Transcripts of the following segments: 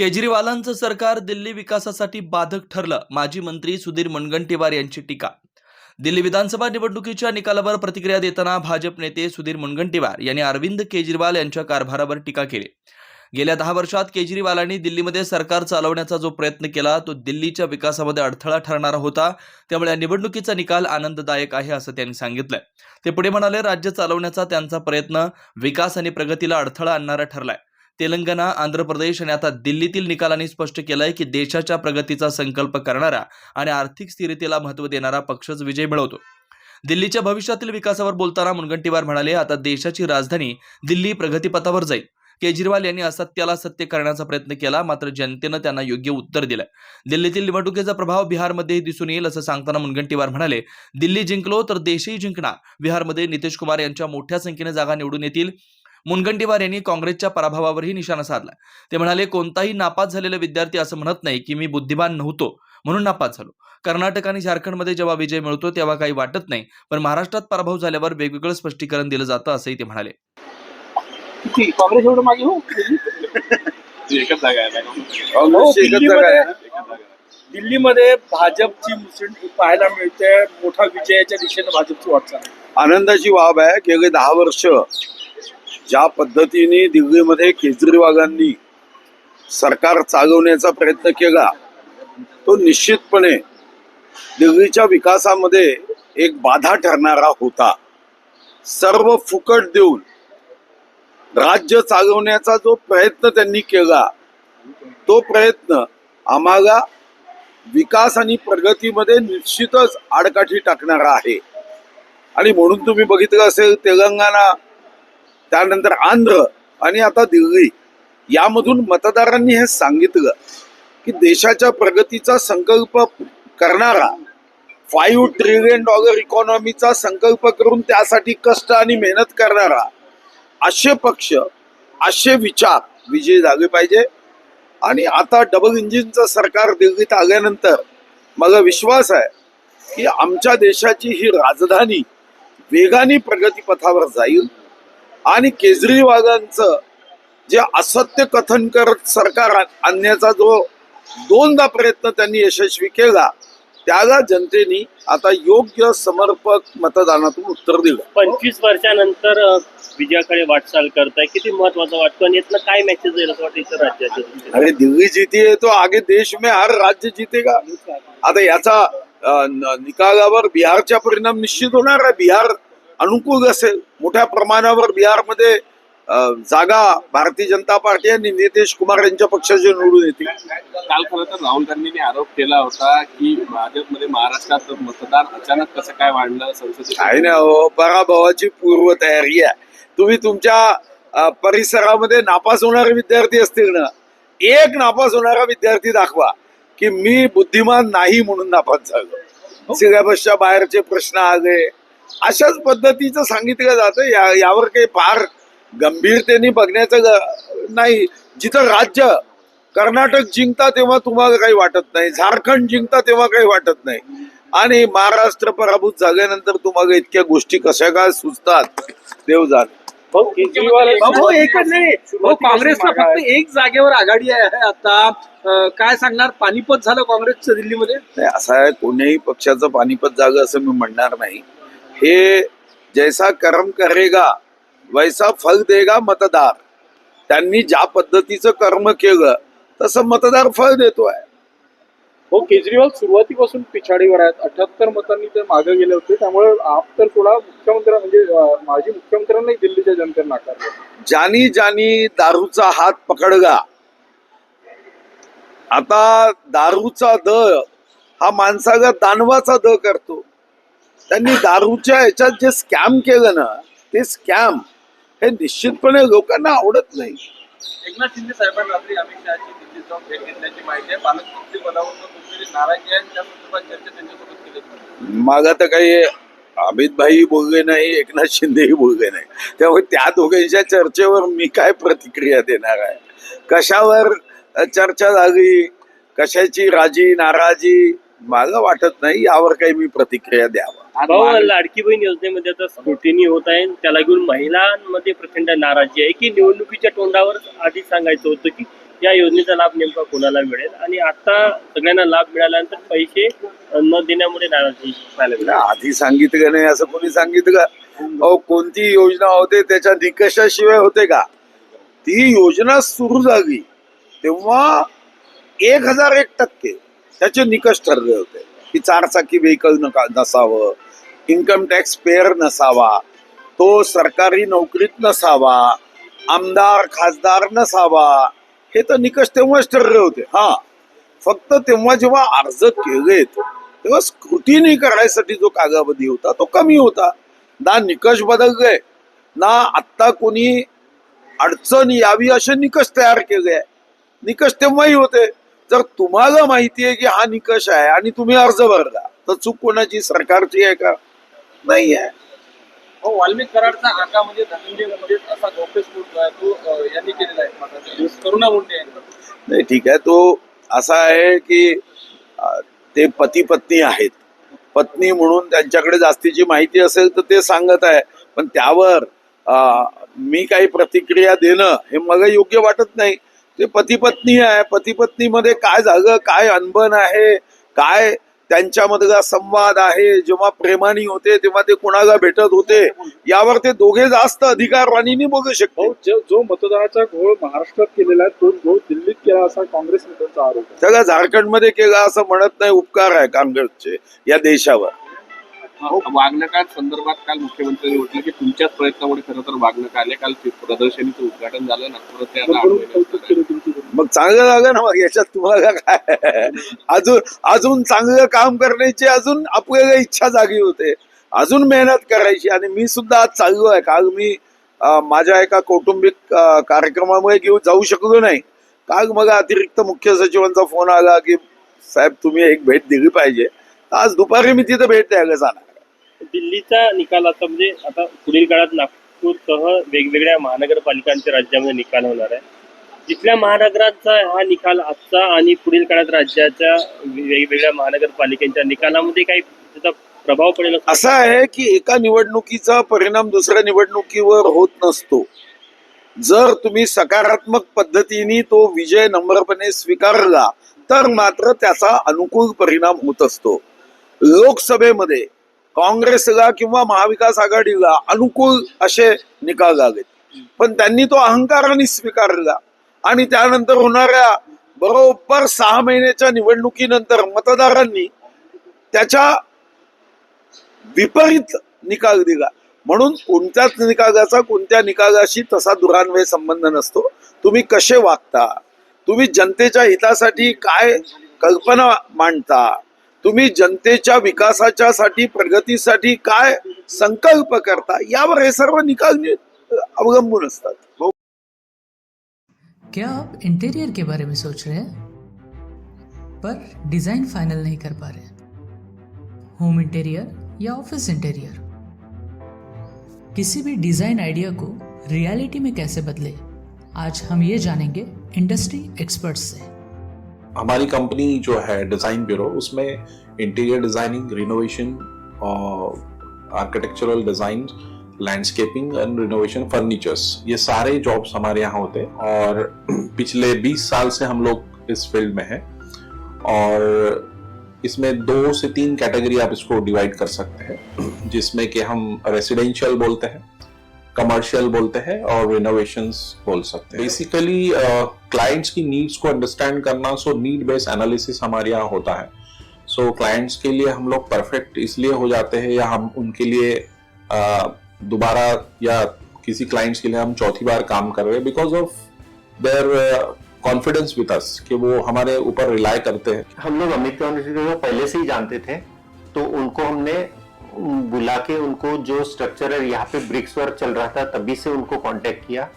केजरीवालांचं सरकार दिल्ली विकासासाठी बाधक ठरलं. माजी मंत्री सुधीर मुनगंटीवार यांची टीका. दिल्ली विधानसभा निवडणुकीच्या निकालावर प्रतिक्रिया देताना भाजप नेते सुधीर मुनगंटीवार यांनी अरविंद केजरीवाल यांच्या कारभारावर टीका केली. गेल्या 10 वर्षात केजरीवालांनी दिल्लीमध्ये सरकार चालवण्याचा जो प्रयत्न केला तो दिल्लीच्या विकासामध्ये अडथळा ठरणारा होता. त्यामुळे या निवडणुकीचा निकाल आनंददायक आहे असं त्यांनी सांगितलं. ते पुढे म्हणाले, राज्य चालवण्याचा त्यांचा प्रयत्न विकास आणि प्रगतीला अडथळा आणणारा ठरलाय. तेलंगणा, आंध्र प्रदेश आणि आता दिल्लीतील निकालांनी स्पष्ट केलंय की देशाच्या प्रगतीचा संकल्प करणारा आणि आर्थिक स्थिरतेला महत्त्व देणारा पक्षच विजय मिळवतो. दिल्लीच्या भविष्यातील विकासावर बोलताना मुनगंटीवार म्हणाले, आता देशाची राजधानी दिल्ली प्रगतीपथावर जाईल. केजरीवाल यांनी असत्याला सत्य करण्याचा प्रयत्न केला, मात्र जनतेनं त्यांना योग्य उत्तर दिलंय. दिल्लीतील निवडणुकीचा प्रभाव बिहारमध्येही दिसून येईल असं सांगताना मुनगंटीवार म्हणाले, दिल्ली जिंकलो तर देशही जिंकणार. बिहारमध्ये नितीश कुमार यांच्या मोठ्या संख्येने जागा निवडून येतील. मुनगंटीवार यांनी काँग्रेसच्या पराभवावरही निशाणा साधला. ते म्हणाले, कोणताही नापास झालेला विद्यार्थी असं म्हणत नाही की मी बुद्धिमान नव्हतो म्हणून नापास झालो. कर्नाटक आणि झारखंडमध्ये जेव्हा विजय मिळतो तेव्हा काही वाटत नाही, पण महाराष्ट्रात पराभव झाल्यावर वेगवेगळं स्पष्टीकरण दिलं जातं असंही ते म्हणाले. काँग्रेस एवढं मागे हो एकच जागा आहे. दिल्लीमध्ये भाजपची मुसंडी पाहायला मिळते. मोठा विजयाच्या दिशेने भाजपची वाटचाल. आनंदाची बाब आहे. गेले 10 वर्ष ज्या पद्धतीने दिल्लीमध्ये केजरीवालांनी सरकार चालवण्याचा प्रयत्न केला तो निश्चितपणे दिल्लीच्या विकासामध्ये एक बाधा ठरणारा होता. सर्व फुकट देऊन राज्य चालवण्याचा जो प्रयत्न त्यांनी केला तो प्रयत्न आम्हाला विकास आणि प्रगतीमध्ये निश्चितच आडकाठी टाकणारा आहे. आणि म्हणून तुम्ही बघितलं असेल, तेलंगणा, त्यानंतर आंध्र आणि आता दिल्ली यामधून मतदारांनी हे सांगितलं की देशाच्या प्रगतीचा संकल्प करणारा, $5 ट्रिलियन इकॉनॉमीचा संकल्प करून त्यासाठी कष्ट आणि मेहनत करणारा असे पक्ष, असे विचार विजयी झाले पाहिजे. आणि आता डबल इंजिनचं सरकार दिल्लीत आल्यानंतर मला विश्वास आहे की आमच्या देशाची ही राजधानी वेगाने प्रगतीपथावर जाईल. आणि केजरीवालांचं जे असत्य कथन करत सरकार आणण्याचा जो 2दा प्रयत्न त्यांनी यशस्वी केला त्याला जनतेने आता योग्य समर्पक मतदानातून उत्तर दिलं. 25 वर्षानंतर विजयाकडे वाटचाल करताय, किती महत्वाचं वाटतं आणि यातनं काय मेसेज येईल असं वाटतं इतर राज्याच्या? अरे दिल्ली जीते तो आगे देश में हर राज्य जीतेगा. आता याचा निकालावर बिहारचा परिणाम निश्चित होणार आहे. बिहार अनुकूल असेल. मोठ्या प्रमाणावर बिहारमध्ये जागा भारतीय जनता पार्टी आणि नितीश कुमार यांच्या पक्षाचे निवडून येतील. काल खरं तर राहुल गांधींनी आरोप केला होता की भाजपमध्ये महाराष्ट्रात मतदार अचानक कसं काय वाढलं संसदेत. काय ना हो, पराभवाची पूर्वतयारी आहे. तुम्ही तुमच्या परिसरामध्ये नापास होणारे विद्यार्थी असतील ना, एक नापास होणारा विद्यार्थी दाखवा की मी बुद्धिमान नाही म्हणून नापास झालो, सिलेबसच्या बाहेरचे प्रश्न आले, अशाच पद्धतीचं सांगितलं जातं. यावर काही फार गंभीरतेने बघण्याचं नाही. जिथं राज्य कर्नाटक जिंकता तेव्हा तुम्हाला काही वाटत नाही, झारखंड जिंकता तेव्हा काही वाटत नाही, आणि महाराष्ट्र पराभूत झाल्यानंतर तुम्हाला इतक्या गोष्टी कशा काय सुचतात देव जाणे. काँग्रेसला फक्त एक जागेवर आघाडी आहे आता. काय सांगणार, पानिपत झालं काँग्रेसचं दिल्लीमध्ये? असं आहे, कोणत्याही पक्षाचं पानिपत झालं असं मी म्हणणार नाही. हे जैसा कर्म करेगा वैसा फल देगा मतदार. त्यांनी ज्या पद्धतीचं कर्म केलं तसं मतदार फळ देतोय. हो, केजरीवाल सुरुवातीपासून पिछाडीवर आहेत. 78 मतांनी ते मागे गेले होते. त्यामुळे आप तर थोडा मुख्यमंत्री म्हणजे माजी मुख्यमंत्र्यांनाही दिल्लीच्या जनतेने नाकारले. ज्यानी ज्यानी दारूचा हात पकडला, आता दारूचा द हा माणसाला दानवाचा द करतो. त्यांनी दारूच्या ह्याच्यात जे स्कॅम केलं ना, ते स्कॅम हे निश्चितपणे लोकांना आवडत नाही. एकनाथ शिंदे साहेबांनी रात्री अमित शहाची दिल्लीत जाऊन भेट घेतल्याची माहिती आहे. पालकमंत्री पदावरून कुठेतरी नाराजी आहे, त्या संदर्भात चर्चा त्यांच्यासोबत केली. मला तर काही अमित भाई बोलले नाही, एकनाथ शिंदेही बोलले नाही. त्यामुळे त्या दोघांच्या चर्चेवर मी काय प्रतिक्रिया देणार आहे? कशावर चर्चा झाली, कशाची राजी नाराजी मला वाटत नाही यावर काही मी प्रतिक्रिया द्यावा. आज भाऊ, महाग- लाडकी बहीण योजनेमध्ये आता स्क्रुटिनी होत आहे, त्याला घेऊन महिलांमध्ये प्रचंड नाराजी आहे की निवडणुकीच्या तोंडावर आधी सांगायचं होतं की या योजनेचा लाभ नेमका कोणाला मिळेल, आणि आता सगळ्यांना लाभ मिळाल्यानंतर पैसे न देण्यामुळे नाराजी पाहायला मिळाली. आधी सांगितलं नाही असं कोणी सांगितलं का? अहो, कोणती योजना होते त्याच्या निकषाशिवाय होते का? ती योजना सुरू झाली तेव्हा 1001% त्याचे निकष ठरले होते की 4 चाकी व्हेकल नसावं, इन्कम टॅक्स पेअर नसावा, तो सरकारी नोकरीत नसावा, आमदार खासदार नसावा. हे तर निकष तेव्हाच ठरले होते. हा, फक्त तेव्हा जेव्हा अर्ज केलेत तेव्हा स्क्रुटिनी करायसाठी जो कालावधी होता तो कमी होता. ना निकष बदलले, ना आत्ता कोणी अडचण यावी असे निकष तयार केले. निकष तेव्हाही होते. जर तुम्हाला माहिती आहे की हा निकष आहे आणि तुम्ही अर्ज भरला तर चूक कोणाची? सरकारची आहे का? नाही आहे. हो, वाल्मिक कराडचा आका म्हणजे धनंजय मुंडे असा गौप्यस्फोट जो आहे तो यांनी केलेला आहे मात्र करुणा मुंडे यांनी. नाही, ठीक आहे. तो असा आहे की ते पती पत्नी आहेत. पत्नी म्हणून त्यांच्याकडे जास्तीची माहिती असेल तर ते सांगत आहे, पण त्यावर मी काही प्रतिक्रिया देणं हे मला योग्य वाटत नाही. ते पती पत्नी आहे. पती पत्नीमध्ये काय झालं, काय अनबन आहे, काय त्यांच्यामधला संवाद आहे, जेव्हा प्रेमाने होते तेव्हा ते कुणाला भेटत होते, यावर ते दोघे जास्त अधिकारवाणीने बघू शकतो. भाऊ, जो मतदानाचा घोळ महाराष्ट्रात केलेला आहे तो घोळ दिल्लीत केला असा काँग्रेस नेत्यांचा आरोप आहे. त्याला झारखंडमध्ये केला असं म्हणत नाही. उपकार आहे काँग्रेसचे या देशावर. वाघनकाळ संदर्भात काल मुख्यमंत्र्यांनी म्हटलं की तुमच्याच प्रयत्नामुळे खरं तर वाघनक आले. काल प्रदर्शनीचं उद्घाटन झालं नागपुरात, ते आता भरभरून कौतुक केलं तुमचं. मग चांगलं झालं ना. मग याच्यात तुम्हाला काय? अजून चांगलं काम करण्याची अजून आपल्याला इच्छा जागी होते, अजून मेहनत करायची. आणि मी सुद्धा आज चाललो आहे. काल मी माझ्या एका कौटुंबिक कार्यक्रमामुळे घेऊन जाऊ शकलो नाही. काल मला अतिरिक्त मुख्य सचिवांचा फोन आला की साहेब तुम्ही एक भेट दिली पाहिजे. आज दुपारी मी तिथे भेट द्यायला जाणार. दिल्लीचा निकाल आता म्हणजे आता पुढील काळात नागपूरसह वेगवेगळ्या महानगरपालिकांच्या राज्यामध्ये निकाल होणार आहे. तिथल्या महानगरांचा हा निकाल आजचा आणि पुढील काळात राज्याच्या वेगवेगळ्या महानगरपालिकांच्या निकालामध्ये काही त्याचा प्रभाव पडेल असं आहे की एका निवडणुकीचा परिणाम दुसऱ्या निवडणुकीवर होत नसतो. जर तुम्ही सकारात्मक पद्धतीने तो विजय नम्रपणे स्वीकारला तर मात्र त्याचा अनुकूल परिणाम होत असतो. लोकसभेमध्ये काँग्रेसला किंवा महाविकास आघाडीला अनुकूल असे निकाल आले, पण त्यांनी तो अहंकाराने स्वीकारला आणि त्यानंतर होणाऱ्या बरोबर 6 महिन्याच्या निवडणुकीनंतर मतदारांनी त्याच्या विपरीत निकाल दिला. म्हणून कोणत्याच निकालाचा कोणत्या निकालाशी तसा दुरान्वय संबंध नसतो. तुम्ही कसे वागता, तुम्ही जनतेच्या हितासाठी काय कल्पना मांडता, तुम्ही जनतेच्या विकासाच्या साठी प्रगतीसाठी काय संकल्प करता, यावर हे सर्व निकाल अवलंबून असतात. क्या आप इंटीरियर के बारे में सोच रहे हैं पर डिज़ाइन फाइनल नहीं कर पा रहे? होम इंटीरियर या ऑफिस इंटीरियर, किसी भी डिज़ाइन आइडिया को रियलिटी में कैसे बदले, आज हम ये जानेंगे इंडस्ट्री एक्सपर्ट्स से। हमारी कंपनी जो है डिज़ाइन ब्यूरो, उसमें interior designing, renovation, architectural design, landscaping end renovation, furnitures, ये सारे जॉब्स हमारे यहाँ होते हैं। और पिछले 20 साल से हम लोग इस फील्ड में हैं और इसमें 2 से 3 कैटेगरी आप इसको डिवाइड कर सकते हैं, जिसमें कि हम रेसिडेंशियल बोलते हैं, कमर्शियल बोलते हैं और रिनोवेशंस बोल सकते हैं। बेसिकली क्लाइंट्स की नीड्स को अंडरस्टैंड करना, सो नीड बेस्ड एनालिसिस हमारे यहाँ होता है। सो क्लाइंट्स के लिए हम लोग परफेक्ट इसलिए हो जाते हैं या हम उनके लिए दोबारा या किसी क्लाइंट्स के लिए हम चौथी बार काम कर रहे हैं because of their confidence with us, कि वो हमारे ऊपर रिलाई करते हैं। हम लोग अमित यूनिवर्सिटी को पहले से ही जानते थे, तो उनको हमने बुला के उनको जो स्ट्रक्चर है यहाँ पे ब्रिक्स वर्क चल रहा था तभी से उनको कांटेक्ट किया,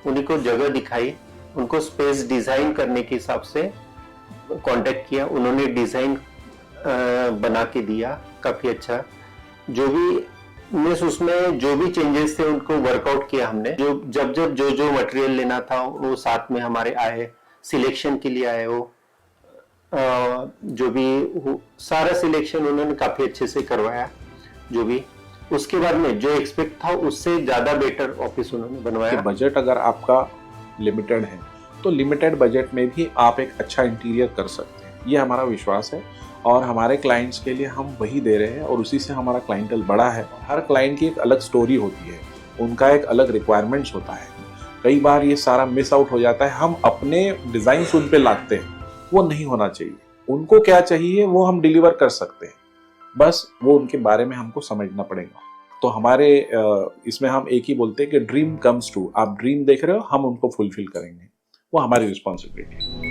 उन्हीं को जगह दिखाई, उनको स्पेस डिजाइन करने के हिसाब से कांटेक्ट किया, उन्होंने डिजाइन बना के दिया काफी अच्छा। जो भी उसमें जो भी चेंजेस थे उनको वर्कआउट किया हमने, जब जो मटेरियल लेना था वो साथ में हमारे आए, सिलेक्शन के लिए आए, वो जो भी सारा सिलेक्शन उन्होंने काफी अच्छे से करवाया जो भी, उसके बाद में जो एक्सपेक्ट था उससे ज्यादा बेटर ऑफिस उन्होंने बनवाया। कि बजट अगर आपका लिमिटेड है तो लिमिटेड बजट में भी आप एक अच्छा इंटीरियर कर सकते हैं, ये हमारा विश्वास है। और हमारे क्लाइंट्स के लिए हम वही दे रहे हैं और उसी से हमारा क्लाइंटल बड़ा है। हर क्लाइंट की एक अलग स्टोरी होती है, उनका एक अलग रिक्वायरमेंट्स होता है। कई बार ये सारा मिस आउट हो जाता है, हम अपने डिज़ाइन उन पे लादते हैं, वो नहीं होना चाहिए। उनको क्या चाहिए वो हम डिलीवर कर सकते हैं, बस वो उनके बारे में हमको समझना पड़ेगा। तो हमारे इसमें हम एक ही बोलते हैं कि ड्रीम कम्स ट्रू। आप ड्रीम देख रहे हो, हम उनको फुलफिल करेंगे, वो हमारी रिस्पॉन्सिबिलिटी है।